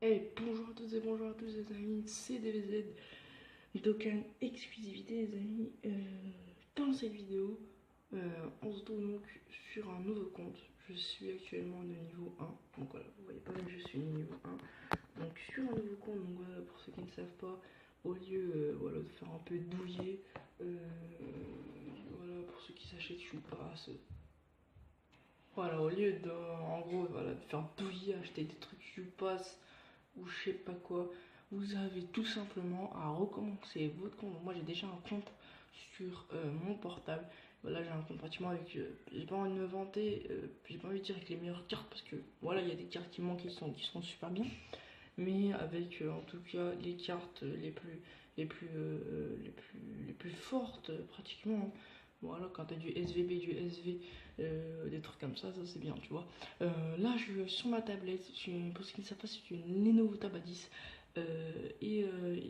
Bonjour à tous et bonjour à tous les amis, c'est DVZ Dokkan Exclusivité les amis. Dans cette vidéo, on se trouve donc sur un nouveau compte. Je suis actuellement de niveau 1, donc voilà, vous voyez pas mais je suis niveau 1. Donc sur un nouveau compte, donc voilà, pour ceux qui ne savent pas, au lieu voilà, de faire un peu douiller, voilà, pour ceux qui s'achètent Choupass, voilà, au lieu de, en gros, voilà, de faire douiller, acheter des trucs Choupass ou je sais pas quoi, vous avez tout simplement à recommencer votre compte. Moi j'ai déjà un compte sur mon portable. Voilà, j'ai un compte pratiquement avec. J'ai pas envie de me vanter, j'ai pas envie de dire avec les meilleures cartes parce que voilà, il y a des cartes qui manquent qui sont super bien. Mais avec en tout cas les cartes les plus fortes pratiquement. Voilà, quand t'as du SVB, du SV, des trucs comme ça c'est bien, tu vois. Là, je suis sur ma tablette, pour ceux qui ne savent pas, c'est une Lenovo Tab A10. Et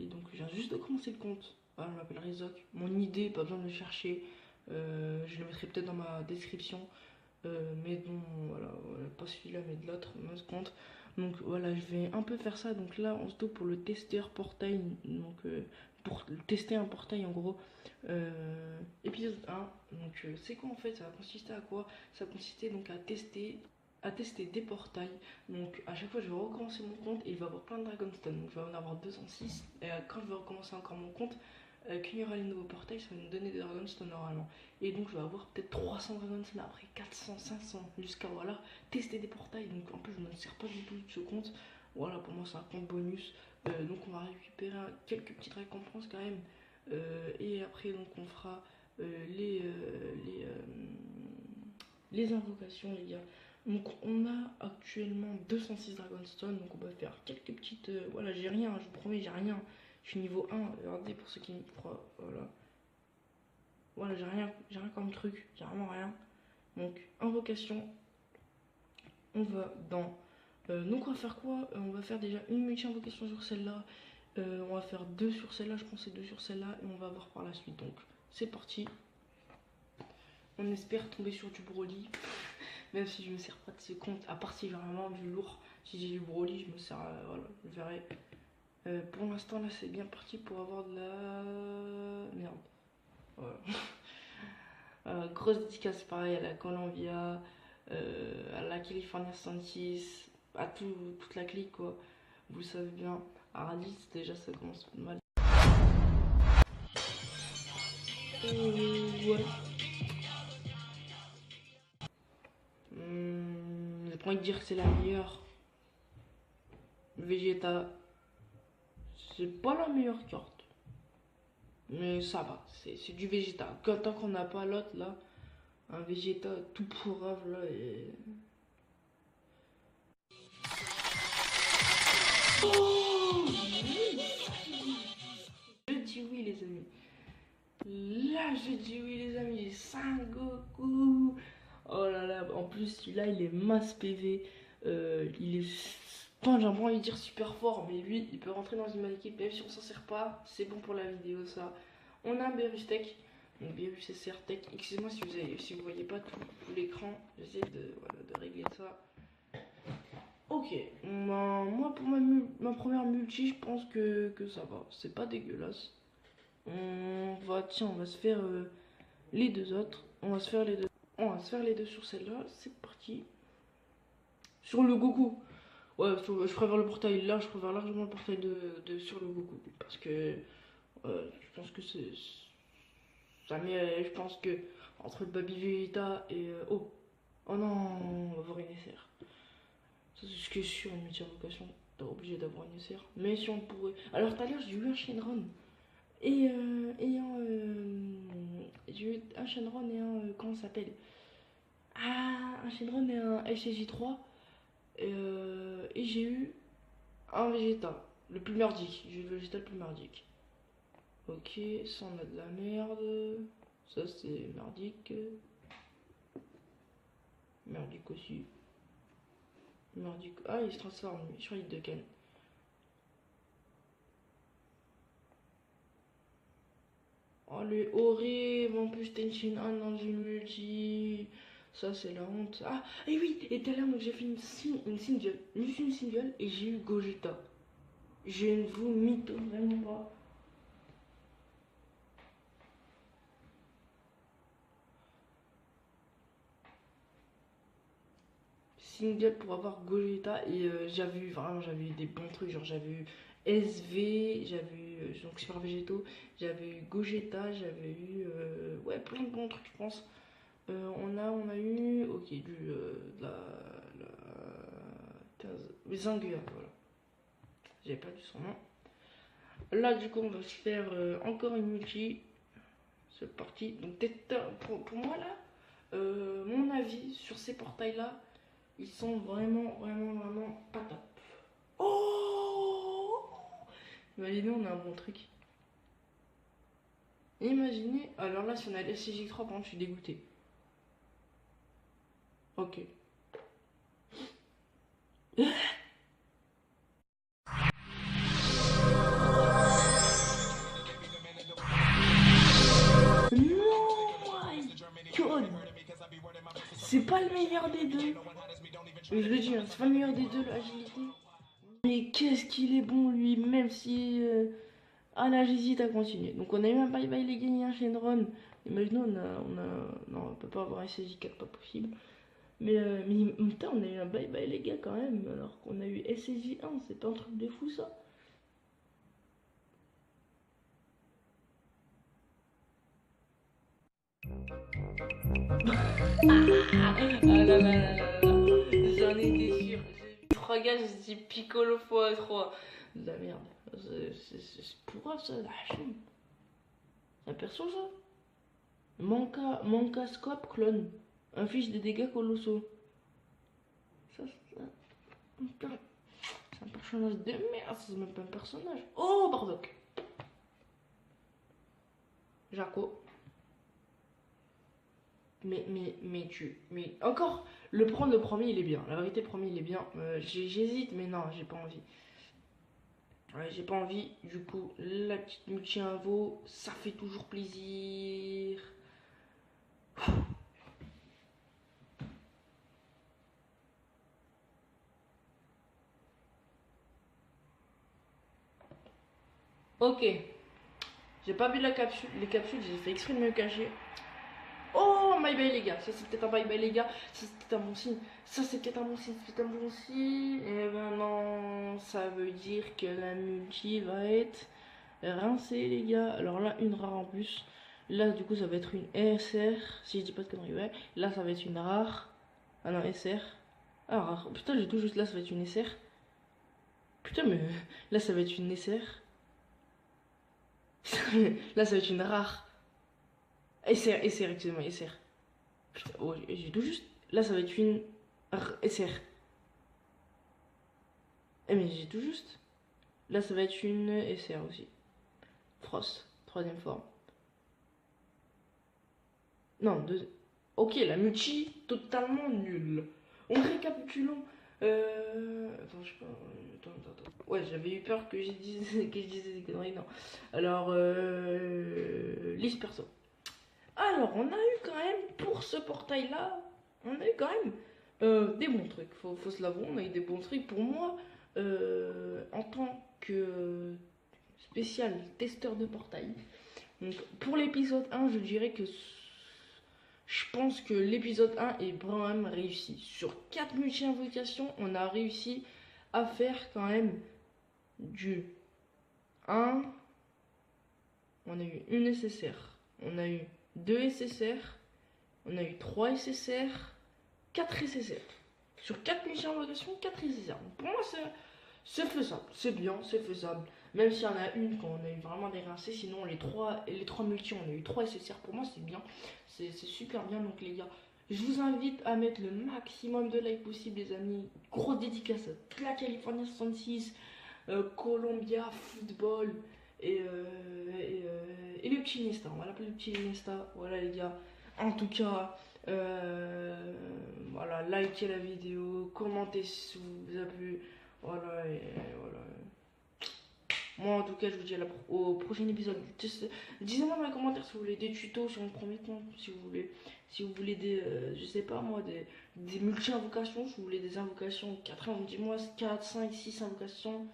donc, je viens juste de commencer le compte. Voilà, je m'appelle Rezok. Mon idée, pas besoin de le chercher. Je le mettrai peut-être dans ma description. Mais bon, voilà, pas celui-là, mais de l'autre, notre compte. Donc voilà, je vais un peu faire ça. Donc là, on se trouve pour le testeur portail. Donc pour tester un portail en gros. Épisode 1. Donc c'est quoi en fait? Ça va consister à quoi? Ça va consister donc à tester des portails. Donc à chaque fois je vais recommencer mon compte et il va y avoir plein de Dragonstone. Donc je vais en avoir 206. Et quand je vais recommencer encore mon compte, quand il y aura les nouveaux portails, ça va me donner des Dragonstone normalement. Et donc je vais avoir peut-être 300 Dragonstone, après 400, 500, jusqu'à voilà, tester des portails. Donc en plus je ne me sers pas du tout de ce compte. Voilà, pour moi c'est un compte bonus. Donc on va récupérer quelques petites récompenses quand même. Et après donc on fera les invocations les gars. Donc on a actuellement 206 Dragonstone, donc on va faire quelques petites... voilà, j'ai rien, je vous promets, j'ai rien. Je suis niveau 1, regardez pour ceux qui me croient, voilà. Voilà, j'ai rien comme truc, j'ai vraiment rien. Donc invocation, on va dans... donc on va faire quoi? On va faire déjà une multi-invocation sur celle-là. On va faire deux sur celle-là, je pense, et deux sur celle-là, et on va voir par la suite. Donc c'est parti. On espère tomber sur du Broly. Même si je me sers pas de ce compte, à part si j'ai vraiment du lourd. Si j'ai du Broly, je me sers, voilà, je verrai. Pour l'instant, là, c'est bien parti pour avoir de la merde. Voilà. Grosse dédicace, pareil, à la Columbia, à la California 66, à toute la clique, quoi. Vous savez bien. À Raditz, déjà, ça commence mal. Ouais. J'ai pas envie de dire que c'est la meilleure. Vegeta, c'est pas la meilleure carte. Mais ça va, c'est du Vegeta. Tant qu'on n'a pas l'autre là, un Vegeta tout pourrave là et. Oh, je dis oui les amis. Là je dis oui les amis. Sangoku. Oh là là, en plus celui-là il est masse PV. Il est. Enfin, j'ai pas envie de dire super fort, mais lui il peut rentrer dans une bonne équipe. Même si on s'en sert pas, c'est bon pour la vidéo ça. On a un Berustech. Donc BUCCR Tech, excusez-moi si vous voyez pas tout l'écran, j'essaie voilà, de régler ça. Ok, moi pour ma première multi, je pense que ça va, c'est pas dégueulasse. On va se faire les deux autres, on va se faire les deux sur celle-là, c'est parti. Sur le Goku, ouais, je préfère le portail là, je préfère largement le portail sur le Goku, parce que je pense que ça met, je pense que entre le Baby Vegeta et oh non, on va avoir une SR. Ça, c'est ce que je suis en multi-invocation. T'es obligé d'avoir une SR. Mais si on pourrait. Alors, tout à l'heure, j'ai eu un Shenron. J'ai eu un Shenron et un. Comment ça s'appelle? Ah, un Shenron et un SSJ3. Et j'ai eu un Vegeta. Le plus merdique. J'ai eu le Vegeta le plus merdique. Ok, ça, on a de la merde. Ça, c'est merdique. Merdique aussi. Merdique. Ah, il se transforme sur l'île de Ken. Oh, le horrible. En plus, Tenshin 1 dans une multi. Ça, c'est la honte. Ah, et oui, et tout à l'heure, donc j'ai fait une single, juste une single, et j'ai eu Gogeta. Je ne vous mytho vraiment pas. Single pour avoir Gogeta, et j'avais eu vraiment, j'avais eu des bons trucs, genre j'avais eu SV, j'avais eu donc Super Végétaux, j'avais eu Gogeta, j'avais eu ouais, plein de bons trucs, je pense. On a eu, ok, de la 15, Zinguia, voilà. J'avais pas du son nom. Là, du coup, on va se faire encore une multi. C'est parti. Donc, pour moi, là, mon avis sur ces portails-là, ils sont vraiment, vraiment, vraiment pas top. Oh! Imaginez, on a un bon truc. Imaginez, alors là, si on a l'SCJ3, par contre, je suis dégoûté. Ok. Non, my God! C'est pas le meilleur des deux. Mais je le dis, hein, c'est pas le meilleur des deux, l'agilité. Mais qu'est-ce qu'il est bon, lui, même si. Ah là, j'hésite à continuer. Donc, on a eu un bye bye les gars et un Shenron. Imaginons, non, on peut pas avoir un SSJ4, pas possible. Mais putain, on a eu un bye bye les gars quand même. Alors qu'on a eu SSJ1, c'est pas un truc de fou ça. Ah là là là là là. J'en étais sûr. J'ai vu 3 gars, j'ai dit Piccolo x3. De la merde. C'est pour ça, la chine. C'est un perso ça. Manca Scope clone. Inflige des dégâts colossaux. Ça, c'est un personnage de merde, c'est même pas un personnage. Oh, Bardock. Jaco. Mais encore, le premier il est bien. La vérité, le premier il est bien. J'hésite, mais non, j'ai pas envie. Ouais, j'ai pas envie. Du coup, la petite multi-invo, ça fait toujours plaisir. Ok, j'ai pas vu les capsules, j'ai fait exprès de me cacher. Oh, bye bye les gars, ça c'est peut-être un bye bye les gars, ça c'est peut-être un bon signe, ça c'est peut-être un bon signe, c'est peut-être un bon signe. Et ben non, ça veut dire que la multi va être rincée les gars. Alors là, une rare en plus. Là, du coup, ça va être une SR, si je dis pas de conneries, ouais. Là, ça va être une rare. Ah non, SR. Ah, rare. Oh, putain, j'ai tout juste là, ça va être une SR. Putain, mais là, ça va être une SR. Là, ça va être une rare. SR, excusez-moi, SR. Putain, oh, j'ai tout juste. Là, ça va être une SR. Eh, mais j'ai tout juste. Là, ça va être une SR aussi. Frost, troisième forme. Non, deux. Ok, la multi, totalement nulle. On récapitulons. Attends, je sais pas. Attends. Ouais, j'avais eu peur que que je disais des conneries, non. Alors, liste perso. Alors, on a eu quand même, pour ce portail-là, on a eu quand même des bons trucs. Faut se l'avouer, on a eu des bons trucs. Pour moi, en tant que spécial testeur de portail, donc pour l'épisode 1, je dirais que je pense que l'épisode 1 est vraiment réussi. Sur 4 multi-invocations, on a réussi à faire quand même du 1. On a eu une SSR, on a eu 2 SSR, on a eu 3 SSR, 4 SSR. Sur 4 multi-invocations, 4 SSR. Donc pour moi, c'est faisable. C'est bien, c'est faisable. Même s'il y en a une quand on a eu vraiment des rincés, sinon les 3 multi, on a eu 3 SSR. Pour moi, c'est bien. C'est super bien. Donc les gars, je vous invite à mettre le maximum de likes possible, les amis. Gros dédicace à toute la Californie 66, Columbia, football et le petit Nesta. On va l'appeler le petit Nesta. Voilà les gars. En tout cas, voilà, likez la vidéo, commentez si vous a plu. Voilà, et voilà. Moi, en tout cas, je vous dis au prochain épisode. Dites-moi dans les commentaires si vous voulez des tutos sur mon premier compte, si vous voulez des, je sais pas moi, des multi-invocations, si vous voulez des invocations 4 ans, dis-moi 4, 5, 6 invocations,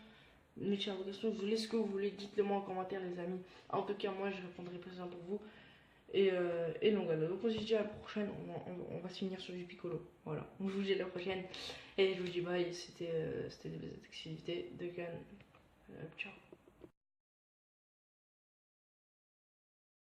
multi-invocations, je vous laisse ce que vous voulez, dites-le moi en commentaire, les amis. En tout cas, moi, je répondrai présent pour vous. Et donc voilà, donc on se dit à la prochaine, on va se finir sur du piccolo. Voilà, je vous dis à la prochaine. Et je vous dis bye, c'était des belles activités de Cannes. Ciao.